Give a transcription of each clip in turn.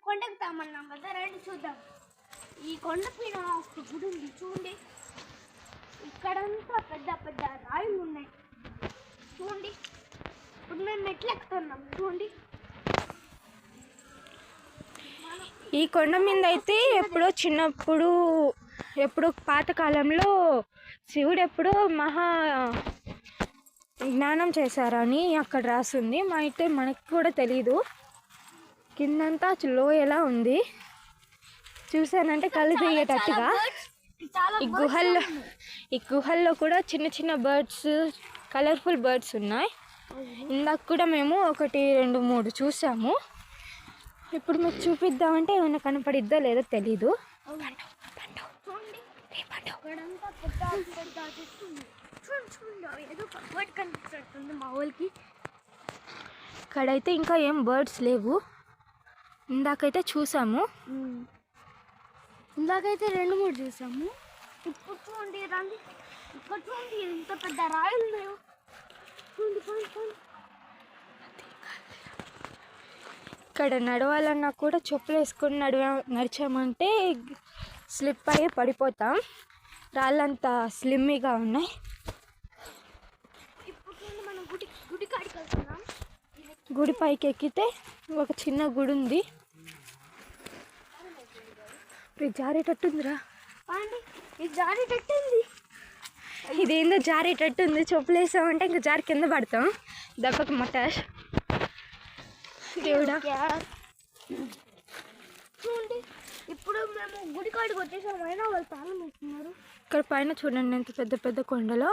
కొండెక్కుతామన్నాం కదా, రండి చూద్దాం. ఈ కొండ పైన ఒక గుడి ఉంది చూడండి. ఇక్కడంతా పెద్ద పెద్ద రాయిలు ఉన్నాయి చూడండి. ఇప్పుడు మేము మెట్లు ఎక్కుతున్నాం చూడండి. ఈ కొండ మీద అయితే ఎప్పుడో చిన్నప్పుడు ఎప్పుడో పాతకాలంలో శివుడు ఎప్పుడో మహా జ్ఞానం చేశారని అక్కడ రాసింది. అయితే మనకి కూడా తెలీదు. కిందంతా లోయలా ఉంది, చూసానంటే కళ్ళు తిరిగేటట్టుగా. ఈ గుహల్లో కూడా చిన్న చిన్న బర్డ్స్, కలర్ఫుల్ బర్డ్స్ ఉన్నాయి. ఇందాక కూడా మేము 1, 2, 3 చూసాము. ఇప్పుడు మీకు చూపిద్దామంటే ఏమైనా కనపడిద్దో లేదో తెలీదు. కనిపిస్తుంది మా వాళ్ళకి. ఇక్కడైతే ఇంకా ఏం బర్డ్స్ లేవు. ఇందాకైతే చూసాము, ఇందాకైతే 2, 3 చూసాము. ఇప్పుడు చూడండి రండి, ఇక్కడ చూడండి ఇంత పెద్ద రాయలు ఉన్నాయో చూడండి. ఇక్కడ నడవాలన్నా కూడా చెప్పులు వేసుకొని నడిచామంటే స్లిప్ అయ్యి పడిపోతాం. రాళ్ళంతా స్లిమ్గా ఉన్నాయి. ఇప్పుడు మనం గుడి కాడికి వెళ్తున్నాం. గుడి పైకి ఎక్కితే ఒక చిన్న గుడి ఉంది. జారేటట్టుందిరా, ఇది జారేటట్టుంది. ఇదేందో జారేటట్టుంది. చెప్పులు వేసామంటే ఇంకా జారి కింద పడతాం దెబ్బకి మటాష్. దేవుడా చూడండి, ఇప్పుడు మేము గుడి కాడికి వచ్చేసాం. అయినా వాళ్ళు తాళం వేస్తున్నారు. ఇక్కడ పైన చూడండి ఎంత పెద్ద పెద్ద కొండలో.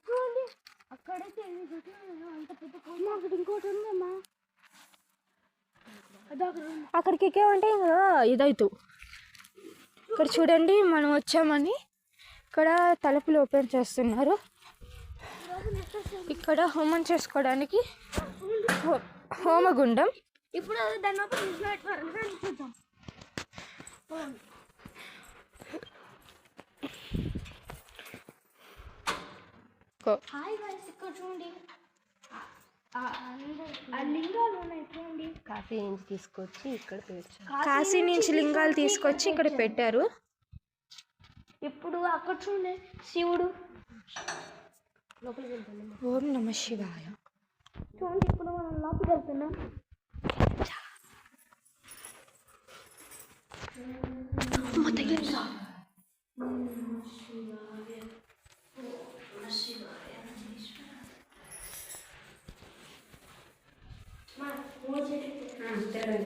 చూడండి అక్కడైతే అంత పెద్ద కొండ. అక్కడ ఇంకోటి ఉందమ్మా, అక్కడికి ఎక్కామంటే ఇంకా ఇదవుతూ. ఇక్కడ చూడండి మనం వచ్చామని ఇక్కడ తలుపులు ఓపెన్ చేస్తున్నారు. ఇక్కడ హోమం చేసుకోవడానికి హోమగుండం. ఇప్పుడు దాన్ని ఓపెన్ చూద్దాం. హాయ్ గైస్, ఇక్కడ చూడండి లింగాలు ఉన్నాయి చూడండి. కాశీ నుంచి తీసుకొచ్చి ఇక్కడ పెట్టారు. కాశీ నుంచి లింగాలు తీసుకొచ్చి ఇక్కడ పెట్టారు. ఇప్పుడు అక్కడ చూడండి శివుడు. ఓం నమః శివాయ. చూడండి ఇప్పుడు మనం లోపలికి వెళ్తున్నాం.